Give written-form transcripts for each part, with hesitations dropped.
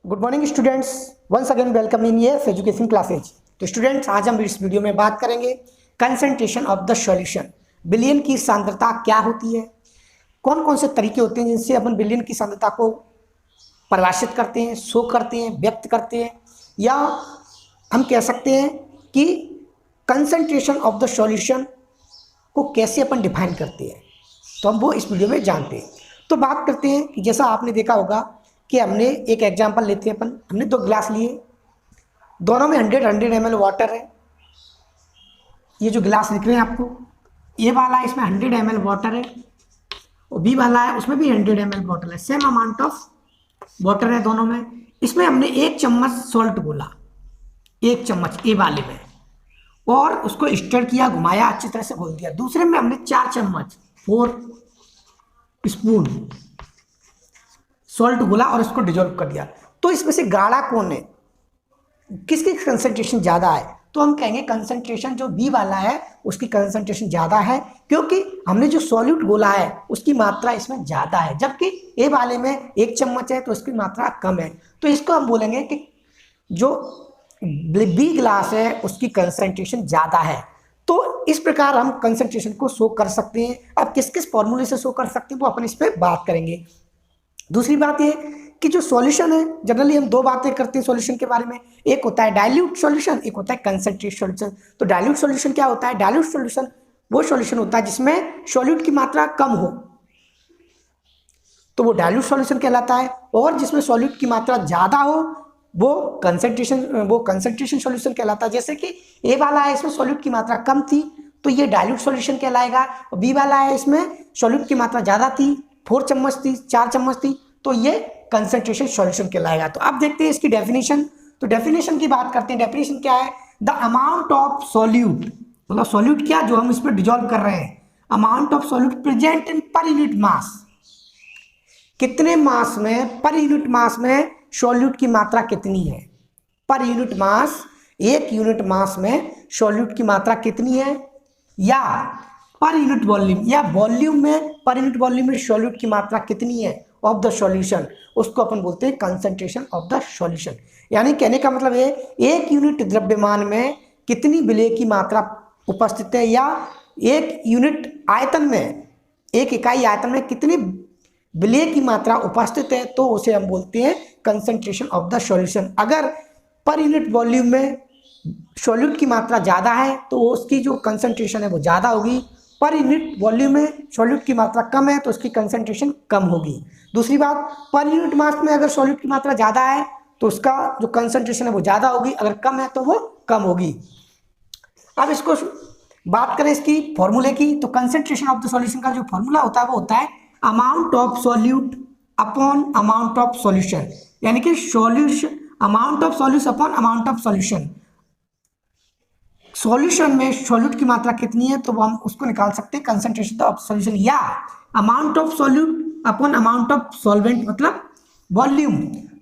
Good morning students, once again welcome in Yes Education classes. तो students, आज हम इस वीडियो में बात करेंगे कंसंट्रेशन ऑफ द सॉल्यूशन। विलयन की सांद्रता क्या होती है, कौन कौन से तरीके होते हैं जिनसे अपन विलयन की सांद्रता को परिभाषित करते हैं, शो करते हैं, व्यक्त करते हैं, या हम कह सकते हैं कि कंसंट्रेशन ऑफ द सॉल्यूशन को कैसे अपन डिफाइन करते हैं। तो हम वो इस वीडियो में जानते हैं। तो बात करते हैं कि जैसा आपने देखा होगा कि हमने एक एग्जांपल लेते हैं, अपन हमने 2 गिलास लिए, दोनों में 100 ml वाटर है। ये जो गिलास दिख रहे हैं आपको, ये वाला है, इसमें 100 ml वाटर है, और बी वाला है उसमें भी 100 ml वाटर है। सेम अमाउंट ऑफ वाटर है दोनों में। इसमें हमने 1 चम्मच सॉल्ट बोला, 1 चम्मच ए वाले में, और उसको स्टर किया, घुमाया, अच्छी तरह से घोल दिया। दूसरे में हमने 4 चम्मच 4 स्पून सॉल्ट घोला और इसको डिजोल्व कर दिया। तो इसमें से गाढ़ा कौन है, किसकी कंसंट्रेशन ज़्यादा है? तो हम कहेंगे कंसंट्रेशन जो बी वाला है उसकी कंसंट्रेशन ज़्यादा है, क्योंकि हमने जो सॉल्यूट घोला है उसकी मात्रा इसमें ज़्यादा है, जबकि ए वाले में 1 चम्मच है तो उसकी मात्रा कम है। तो इसको हम बोलेंगे कि जो बी गिलास है उसकी कंसंट्रेशन ज़्यादा है। तो इस प्रकार हम कंसंट्रेशन को शो कर सकते हैं। अब किस किस फॉर्मूले से शो कर सकते हैं वो अपन इस पर बात करेंगे। दूसरी बात ये कि जो सॉल्यूशन है, जनरली हम 2 बातें करते हैं सॉल्यूशन के बारे में। एक होता है डाइल्यूट सॉल्यूशन, एक होता है कंसंट्रेट सॉल्यूशन। तो डाइल्यूट सॉल्यूशन क्या होता है? डाइल्यूट सॉल्यूशन वो सॉल्यूशन होता है जिसमें सॉल्यूट की मात्रा कम हो, तो वो डाइल्यूट सॉल्यूशन कहलाता है। और जिसमें सॉल्यूट की मात्रा ज़्यादा हो वो कंसंट्रेशन सॉल्यूशन कहलाता है। जैसे कि ए वाला है, इसमें सॉल्यूट की मात्रा कम थी तो ये डाइल्यूट सॉल्यूशन कहलाएगा, और बी वाला है इसमें सॉल्यूट की मात्रा ज़्यादा थी, 4 चम्मच थी, 4 चम्मच थी, तो ये कंसंट्रेशन सॉल्यूशन कहलाएगा। तो अब देखते हैं इसकी डेफिनेशन। तो डेफिनेशन की बात करते हैं। डेफिनेशन क्या है? द अमाउंट ऑफ सॉल्यूट, मतलब सॉल्यूट क्या जो हम इस पर डिजोल्व कर रहे हैं, amount of solute present in per unit mass, कितने मास में, पर यूनिट मास में सॉल्यूट की मात्रा कितनी है, per unit mass, 1 unit mass में सॉल्यूट की मात्रा कितनी है, या पर यूनिट वॉल्यूम, या वॉल्यूम में, पर यूनिट वॉल्यूम में सॉल्यूट की मात्रा कितनी है ऑफ द सॉल्यूशन, उसको अपन बोलते हैं कंसंट्रेशन ऑफ द सॉल्यूशन। यानी कहने का मतलब है 1 यूनिट द्रव्यमान में कितनी विलेय की मात्रा उपस्थित है, या 1 यूनिट आयतन में, 1 इकाई आयतन में कितनी विलेय की मात्रा उपस्थित है, तो उसे हम बोलते हैं कंसंट्रेशन ऑफ द सॉल्यूशन। अगर पर यूनिट वॉल्यूम में सॉल्यूट की मात्रा ज़्यादा है तो उसकी जो कंसंट्रेशन है वो ज़्यादा होगी, पर यूनिट वॉल्यूम में सॉल्यूट की मात्रा कम है तो उसकी कंसंट्रेशन कम होगी। दूसरी बात, पर यूनिट मास में अगर सॉल्यूट की मात्रा ज़्यादा है तो उसका जो कंसंट्रेशन है वो ज़्यादा होगी, अगर कम है तो वो कम होगी। अब इसको बात करें इसकी फॉर्मूले की, तो कंसंट्रेशन ऑफ द सॉल्यूशन का जो फॉर्मूला होता है वो होता है amount of solute upon amount of solution, यानी कि solution, amount of solution upon amount of solution. Solution में सॉल्यूट की मात्रा कितनी है तो हम उसको निकाल सकते हैं कंसंट्रेशन ऑफ सॉल्यूशन, या amount of solute upon amount of solvent, मतलब वॉल्यूम।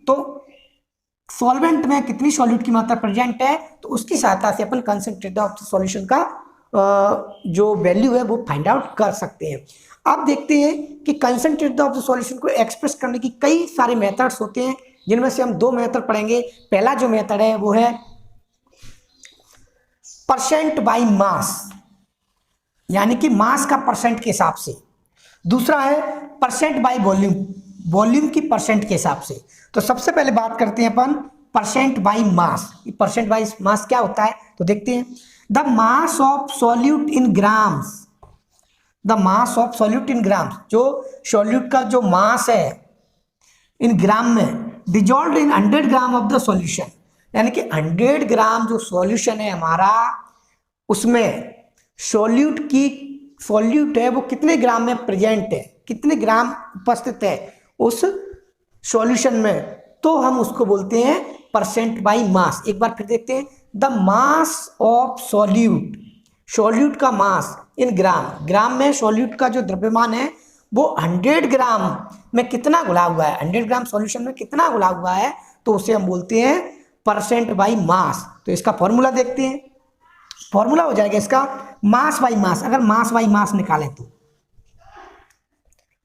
तो सॉल्वेंट में कितनी सॉल्यूट की मात्रा प्रेजेंट है तो उसकी सहायता से अपन कंसंट्रेशन ऑफ सॉल्यूशन का जो वैल्यू है वो फाइंड आउट कर सकते हैं। अब देखते हैं कि कंसंट्रेशन ऑफ द सॉल्यूशन को एक्सप्रेस करने की कई सारे मेथड्स होते हैं, जिनमें से हम 2 मेथड पढ़ेंगे। पहला जो मेथड है वो है परसेंट बाई मास, यानी कि मास का परसेंट के हिसाब से। दूसरा है परसेंट बाई वॉल्यूम, वॉल्यूम की परसेंट के हिसाब से। तो सबसे पहले बात करते हैं अपन percent by mass. Percent by mass क्या होता है तो देखते हैं। The mass of solute in grams, the mass of solute in grams, जो सॉल्यूट का जो मास है इन ग्राम में, dissolve in 100 gram of the solution, यानी कि 100 ग्राम जो सॉल्यूशन है हमारा, उसमें सॉल्यूट है वो कितने ग्राम में प्रेजेंट है, कितने ग्राम उपस्थित है उस सॉल्यूशन में, तो हम उसको बोलते हैं परसेंट बाई मास। एक बार फिर देखते हैं। The mass of solute, solute का मास इन ग्राम, ग्राम में सॉल्यूट का जो द्रव्यमान है वो 100 ग्राम में कितना घुला हुआ है, 100 ग्राम सॉल्यूशन में कितना घुला हुआ है, तो उसे हम बोलते हैं परसेंट बाई मास। तो इसका फॉर्मूला देखते हैं। फॉर्मूला हो जाएगा इसका मास बाई मास। अगर मास बाई मास निकालें तो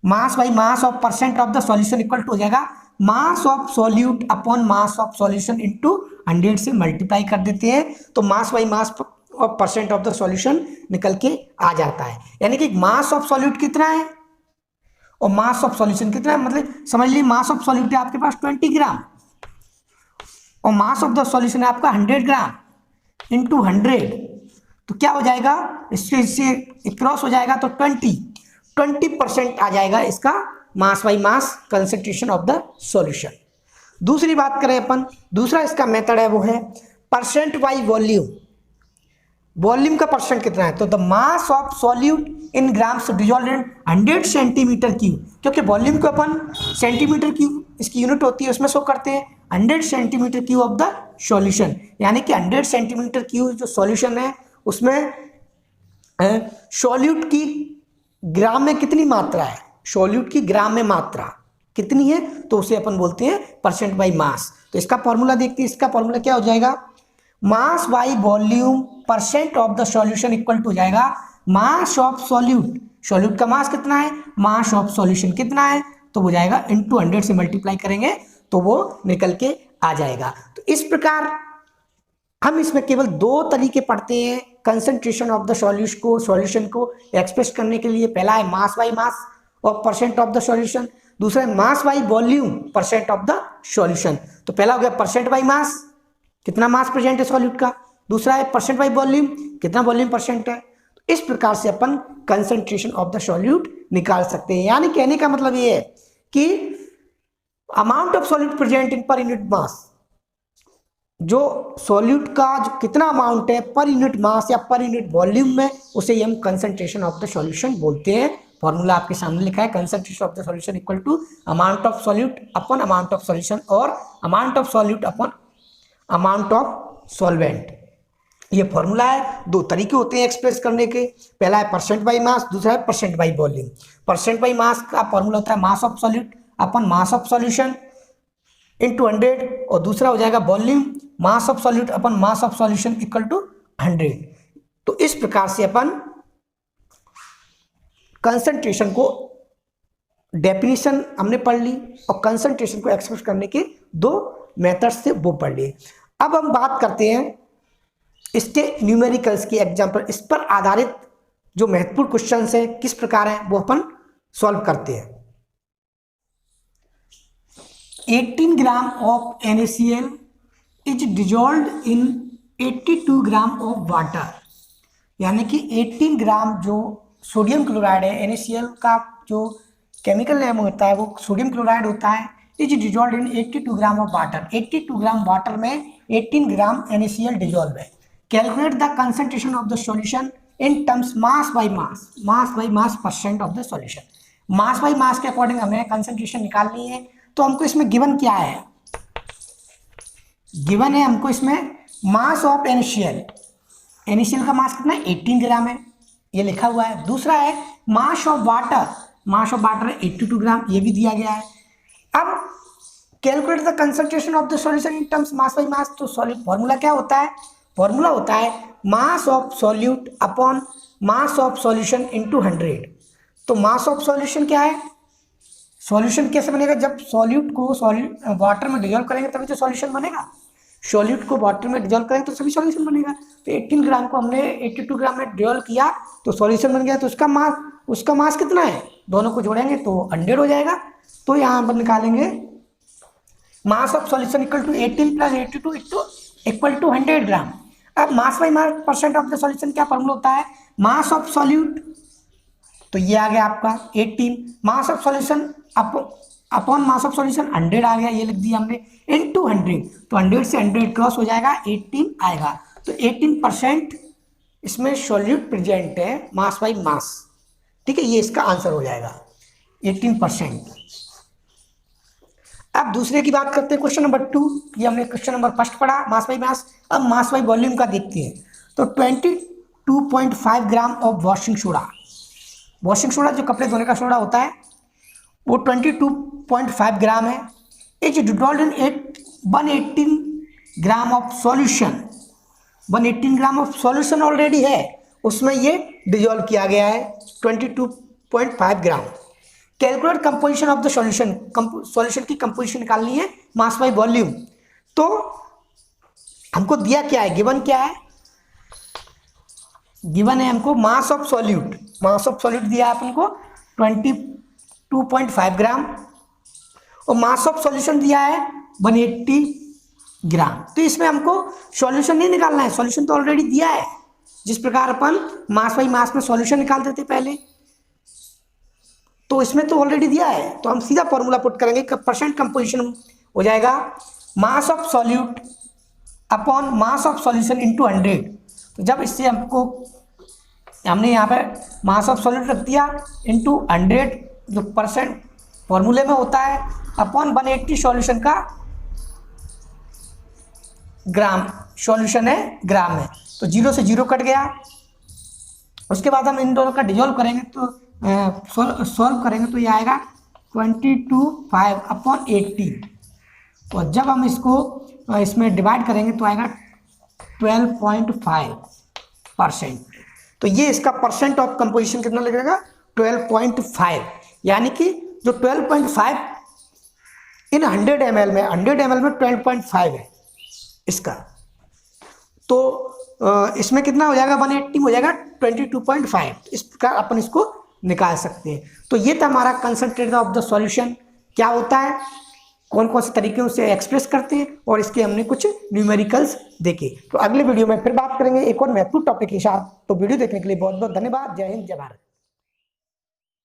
mass by mass of percent of the solution equal to हो जाएगा mass of solute upon mass of solution into 100 से मल्टीप्लाई कर देते हैं, तो मास बाई मास और परसेंट ऑफ द सॉल्यूशन निकल के आ जाता है। यानी कि मास ऑफ सॉल्यूट कितना है और मास ऑफ सॉल्यूशन कितना है, मतलब समझ लीजिए मास ऑफ सॉल्यूट है आपके पास 20 ग्राम और मास ऑफ द सॉल्यूशन है आपका 100 ग्राम इंटू 100, तो क्या हो जाएगा, इससे क्रॉस हो जाएगा तो 20% आ जाएगा इसका मास by mass concentration of the solution. दूसरी बात करें अपन, दूसरा इसका मेथड है वो है परसेंट बाई वॉल्यूम। वॉल्यूम का परसेंट कितना है, तो the mass of solute in grams dissolve in 100 centimetre cube, क्योंकि वॉल्यूम को अपन सेंटीमीटर क्यूब इसकी यूनिट होती है उसमें शो करते हैं, 100 centimetre cube of the solution, यानी कि 100 सेंटीमीटर क्यूब जो सॉल्यूशन है उसमें सॉल्यूट की ग्राम में कितनी मात्रा है, सॉल्यूट की ग्राम में मात्रा कितनी है, तो उसे अपन बोलते हैं परसेंट बाई मास। तो इसका फॉर्मूला देखते हैं, इसका फॉर्मूला क्या हो जाएगा, mass by volume percent of the solution equal to हो जाएगा मास ऑफ सॉल्यूट, सॉल्यूट का मास कितना है, मास ऑफ सॉल्यूशन कितना है, तो हो जाएगा इनटू 100 से मल्टीप्लाई करेंगे तो वो निकल के आ जाएगा। तो इस प्रकार हम इसमें केवल दो तरीके पढ़ते हैं कंसंट्रेशन ऑफ द सॉल्यूशन को एक्सप्रेस करने के लिए। पहला है मास बाई मास और परसेंट ऑफ द सॉल्यूशन, दूसरा है मास by volume percent of the solution. तो पहला हो गया परसेंट बाई मास, कितना मास प्रेजेंट है सॉल्यूट का, दूसरा है परसेंट बाई वॉल्यूम, कितना वॉल्यूम परसेंट है। तो इस प्रकार से अपन कंसंट्रेशन ऑफ द सॉल्यूट निकाल सकते हैं। यानी कहने का मतलब ये है कि amount of solute present in per unit mass, जो सॉल्यूट का जो कितना अमाउंट है पर यूनिट मास या पर यूनिट वॉल्यूम में, उसे हम कंसंट्रेशन ऑफ द सॉल्यूशन बोलते हैं। फॉर्मूला आपके सामने लिखा है, concentration of the solution equal to amount of solute upon amount of solution और amount of solute upon amount of solvent. ये फॉर्मूला है, दो तरीके होते हैं एक्सप्रेस करने के, पहला है परसेंट बाई मास, दूसरा है percent by volume. Percent by mass का फॉर्मूला होता है mass of solute upon mass of solution into 100 और दूसरा हो जाएगा volume mass of solute upon mass of solution equal to 100। तो इस प्रकार से अपन कंसंट्रेशन को डेफिनेशन हमने पढ़ ली और कंसंट्रेशन को एक्सप्रेस करने के दो मेथड्स से वो पढ़ लिए। अब हम बात करते हैं इसके न्यूमेरिकल्स की एग्जांपल, इस पर आधारित जो महत्वपूर्ण क्वेश्चंस है किस प्रकार है वो अपन सॉल्व करते हैं। 18 gram of NaCl is dissolved in 82 gram of water, यानी कि 18 ग्राम जो सोडियम क्लोराइड है, NaCl का जो केमिकल नेम होता है वो सोडियम क्लोराइड होता है, is dissolved in 82 gram of water. 82 gram water में 18 ग्राम NaCl डिजॉल्व है। Calculate the concentration of the solution in terms mass by mass percent of the solution. Mass by मास के according हमें concentration निकालनी है, तो हमको इसमें गिवन क्या है, गिवन है हमको इसमें मास ऑफ NaCl का मास कितना है 18 ग्राम है, ये लिखा हुआ है। दूसरा है मास ऑफ वाटर है 82 ग्राम, ये भी दिया गया है। अब calculate the concentration of the solution in terms mass by मास, तो सॉल्यूट फॉर्मूला क्या होता है, फॉर्मूला होता है mass of solute upon mass of solution into 100। तो मास ऑफ सॉल्यूशन क्या है, सॉल्यूशन कैसे बनेगा, जब सॉल्यूट को वाटर में डिजॉल्व करेंगे तभी तो सॉल्यूशन बनेगा, सॉल्यूट को वाटर में डिजॉल्व करेंगे तो सभी सॉल्यूशन बनेगा। तो 18 ग्राम को हमने 82 ग्राम में डिजॉल्व किया तो सॉल्यूशन बन गया, तो उसका मास कितना है, दोनों को जोड़ेंगे तो 100 हो जाएगा। तो यहाँ पर निकालेंगे mass of solution equal to 18 plus 82 equal to 100 gram. अब mass by mass percent of the solution क्या फॉर्मूला होता है, मास ऑफ सॉल्यूट, तो ये आ गया आपका 18, मास of solution upon mass of solution 100 आ गया, ये लिख दिया हमने, इनटू 100, तो 100 से 100 क्रॉस हो जाएगा 18 आएगा। तो 18% इसमें सॉल्यूट प्रेजेंट है मास बाई मास, ठीक है, ये इसका आंसर हो जाएगा 18%। अब दूसरे की बात करते हैं, क्वेश्चन नंबर 2, ये हमने क्वेश्चन नंबर फर्स्ट पढ़ा मास बाई मास। अब मास बाई वॉल्यूम का देखते हैं। तो 22.5 ग्राम ऑफ वॉशिंग सोडा जो कपड़े धोने का सोडा होता है वो 22.5 ग्राम है, is dissolved in 118 gram of solution. 118 gram of solution already है, उसमें ये डिजॉल्व किया गया है 22.5 gram. Calculate composition of the solution, solution की कंपोजिशन निकालनी है मास बाय वॉल्यूम। तो हमको दिया क्या है, गिवन क्या है, गिवन है हमको मास of solute, mass of solute दिया है अपन को 22.5 ग्राम और मास ऑफ सॉल्यूशन दिया है 180 ग्राम। तो इसमें हमको सॉल्यूशन नहीं निकालना है, सॉल्यूशन तो ऑलरेडी दिया है, जिस प्रकार अपन मास बाई मास में सॉल्यूशन निकालते थे पहले, तो इसमें तो ऑलरेडी दिया है। तो हम सीधा फॉर्मूला पुट करेंगे, परसेंट कंपोजिशन हो जाएगा mass of solute upon mass of solution into 100। तो जब इससे हमने यहाँ पे मास ऑफ सॉल्यूट रख दिया इंटू 100 जो परसेंट फॉर्मूले में होता है, अपॉन 180 सॉल्यूशन का ग्राम, सॉल्यूशन है ग्राम में, तो 0 से 0 कट गया। उसके बाद हम इन दोनों का डिजोल्व करेंगे तो सॉल्व करेंगे तो ये आएगा 22.5 अपॉन 80, और जब हम इसको इसमें डिवाइड करेंगे तो आएगा 12.5%। तो ये इसका परसेंट ऑफ कंपोजिशन कितना लगेगा 12.5, यानी कि जो 12.5 इन 100 ml में, 100 ml में 12.5 है इसका, तो इसमें कितना हो जाएगा 180 हो जाएगा 22.5। इस प्रकार अपन इसको निकाल सकते हैं। तो ये था हमारा कंसंट्रेट ऑफ द सॉल्यूशन क्या होता है, कौन कौन से तरीके से एक्सप्रेस करते हैं, और इसके हमने कुछ न्यूमेरिकल्स देखे। तो अगले वीडियो में फिर बात करेंगे एक और महत्वपूर्ण टॉपिक के साथ। तो वीडियो देखने के लिए बहुत बहुत धन्यवाद। जय हिंद, जय भारत।